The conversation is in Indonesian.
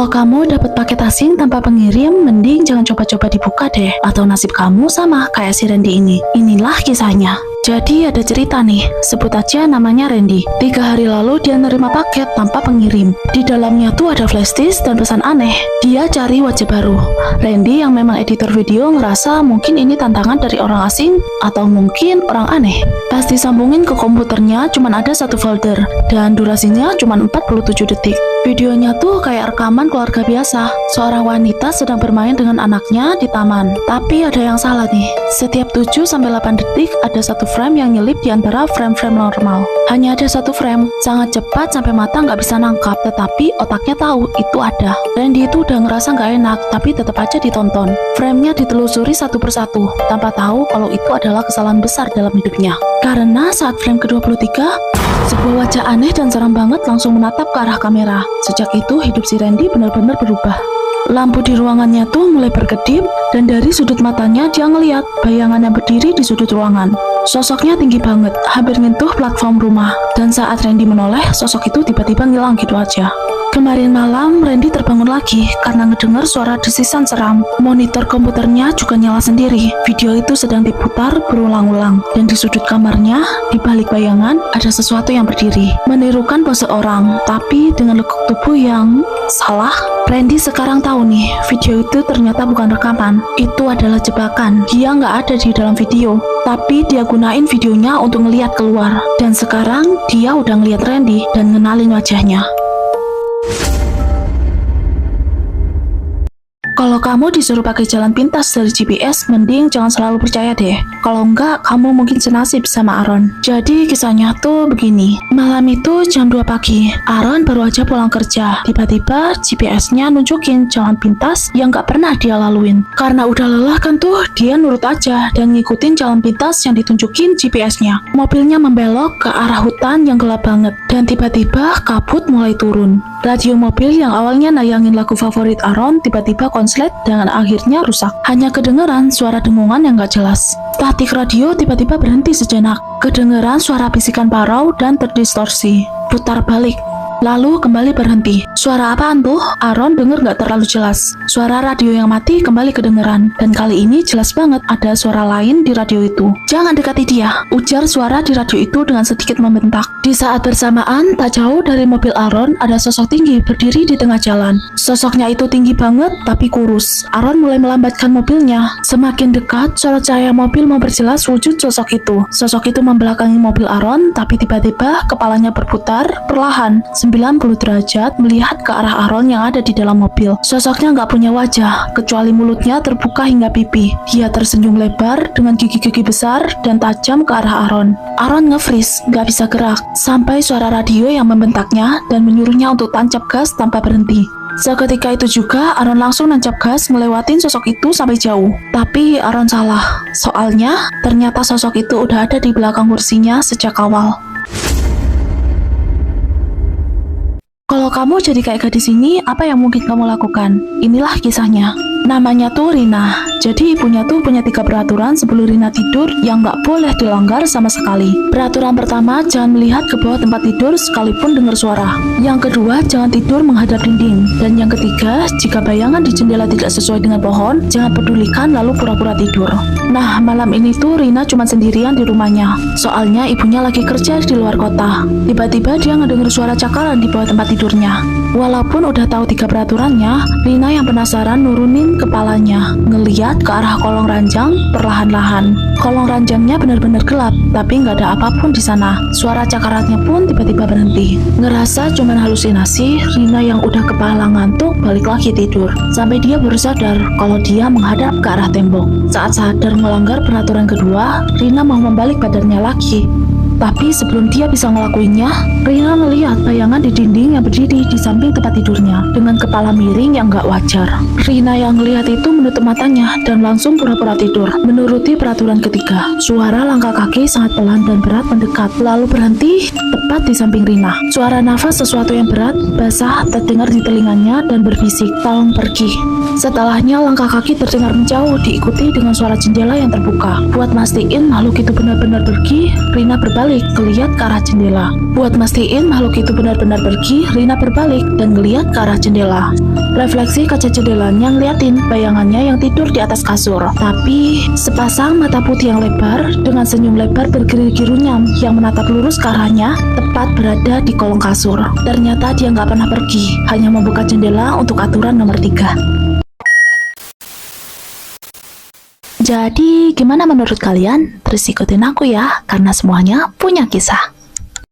Kalau kamu dapat paket asing tanpa pengirim, mending jangan coba-coba dibuka deh. Atau nasib kamu sama kayak si Randy ini. Inilah kisahnya. Jadi ada cerita nih, sebut aja namanya Randy. 3 hari lalu dia nerima paket tanpa pengirim. Di dalamnya tuh ada flash disk dan pesan aneh. Dia cari wajah baru. Randy yang memang editor video ngerasa mungkin ini tantangan dari orang asing atau mungkin orang aneh. Pas disambungin ke komputernya cuman ada satu folder dan durasinya cuman 47 detik. Videonya tuh kayak rekaman keluarga biasa. Seorang wanita sedang bermain dengan anaknya di taman. Tapi ada yang salah nih. Setiap 7-8 detik ada satu frame yang nyelip di antara frame-frame normal. Hanya ada satu frame, sangat cepat sampai mata nggak bisa nangkap, tetapi otaknya tahu itu ada. Randy itu udah ngerasa nggak enak, tapi tetap aja ditonton. Frame-nya ditelusuri satu persatu, tanpa tahu kalau itu adalah kesalahan besar dalam hidupnya. Karena saat frame ke-23, sebuah wajah aneh dan seram banget langsung menatap ke arah kamera. Sejak itu hidup si Randy benar-benar berubah. Lampu di ruangannya tuh mulai berkedip dan dari sudut matanya dia ngeliat bayangan yang berdiri di sudut ruangan. Sosoknya tinggi banget, hampir nyentuh platform rumah. Dan saat Randy menoleh, sosok itu tiba-tiba ngilang gitu aja. Kemarin malam, Randy terbangun lagi karena ngedengar suara desisan seram. Monitor komputernya juga nyala sendiri. Video itu sedang diputar berulang-ulang. Dan di sudut kamarnya, di balik bayangan, ada sesuatu yang berdiri. Menirukan pose orang, tapi dengan lekuk tubuh yang salah. Randy sekarang tahu nih, video itu ternyata bukan rekaman. Itu adalah jebakan. Dia nggak ada di dalam video, tapi dia gunain videonya untuk ngeliat keluar. Dan sekarang, dia udah ngeliat Randy dan ngenalin wajahnya. Kalau kamu disuruh pakai jalan pintas dari GPS, mending jangan selalu percaya deh. Kalau enggak, kamu mungkin senasib sama Aaron. Jadi kisahnya tuh begini. Malam itu jam 2 pagi, Aaron baru aja pulang kerja. Tiba-tiba GPS-nya nunjukin jalan pintas yang gak pernah dia laluin. Karena udah lelah kan tuh, dia nurut aja dan ngikutin jalan pintas yang ditunjukin GPS-nya. Mobilnya membelok ke arah hutan yang gelap banget. Dan tiba-tiba kabut mulai turun. Radio mobil yang awalnya nayangin lagu favorit Aaron tiba-tiba konslet dan akhirnya rusak. Hanya kedengeran suara dengungan yang gak jelas. Statik radio tiba-tiba berhenti sejenak. Kedengeran suara bisikan parau dan terdistorsi. Putar balik. Lalu kembali berhenti. Suara apaan tuh? Aaron denger gak terlalu jelas. Suara radio yang mati kembali kedengeran. Dan kali ini jelas banget ada suara lain di radio itu. Jangan dekati dia, ujar suara di radio itu dengan sedikit membentak. Di saat bersamaan, tak jauh dari mobil Aaron ada sosok tinggi berdiri di tengah jalan. Sosoknya itu tinggi banget tapi kurus. Aaron mulai melambatkan mobilnya. Semakin dekat, sorot cahaya mobil memperjelas wujud sosok itu. Sosok itu membelakangi mobil Aaron, tapi tiba-tiba kepalanya berputar perlahan 90 derajat melihat ke arah Aaron yang ada di dalam mobil. Sosoknya nggak punya wajah, kecuali mulutnya terbuka hingga pipi. Dia tersenyum lebar dengan gigi-gigi besar dan tajam ke arah Aaron. Aaron nge-freeze, nggak bisa gerak, sampai suara radio yang membentaknya dan menyuruhnya untuk tancap gas tanpa berhenti. Seketika itu juga Aaron langsung nancap gas ngelewatin sosok itu sampai jauh. Tapi Aaron salah, soalnya ternyata sosok itu udah ada di belakang kursinya sejak awal. Kalau kamu jadi kayak gadis ini, apa yang mungkin kamu lakukan? Inilah kisahnya. Namanya tuh Rina. Jadi ibunya tuh punya 3 peraturan sebelum Rina tidur yang nggak boleh dilanggar sama sekali. Peraturan pertama, jangan melihat ke bawah tempat tidur sekalipun dengar suara. Yang kedua, jangan tidur menghadap dinding. Dan yang ketiga, jika bayangan di jendela tidak sesuai dengan pohon, jangan pedulikan lalu pura-pura tidur. Nah, malam ini tuh Rina cuma sendirian di rumahnya. Soalnya ibunya lagi kerja di luar kota. Tiba-tiba dia ngedenger suara cakaran di bawah tempat tidurnya. Walaupun udah tahu 3 peraturannya, Rina yang penasaran nurunin kepalanya, ngeliat ke arah kolong ranjang perlahan-lahan. Kolong ranjangnya benar-benar gelap, tapi nggak ada apapun di sana. Suara cakarannya pun tiba-tiba berhenti. Ngerasa cuman halusinasi, Rina yang udah kepala ngantuk balik lagi tidur. Sampai dia baru sadar kalau dia menghadap ke arah tembok. Saat sadar melanggar peraturan kedua, Rina mau membalik badannya lagi. Tapi sebelum dia bisa ngelakuinnya, Rina melihat bayangan di dinding yang berdiri di samping tempat tidurnya dengan kepala miring yang gak wajar. Rina yang melihat itu menutup matanya dan langsung pura-pura tidur. Menuruti peraturan ketiga, suara langkah kaki sangat pelan dan berat mendekat, lalu berhenti tepat di samping Rina. Suara nafas sesuatu yang berat, basah terdengar di telinganya dan berbisik, "Tolong pergi." Setelahnya langkah kaki terdengar menjauh diikuti dengan suara jendela yang terbuka. Buat mastiin makhluk itu benar-benar pergi, Rina berbalik berbalik, ngeliat ke arah jendela. Buat mastiin makhluk itu benar-benar pergi, Rina berbalik dan ngeliat ke arah jendela. Refleksi kaca jendelanya ngeliatin bayangannya yang tidur di atas kasur. Tapi sepasang mata putih yang lebar dengan senyum lebar bergerigi runyam yang menatap lurus ke arahnya, tepat berada di kolong kasur. Ternyata dia nggak pernah pergi, hanya membuka jendela untuk aturan nomor 3. Jadi, gimana menurut kalian? Terus ikutin aku ya, karena semuanya punya kisah.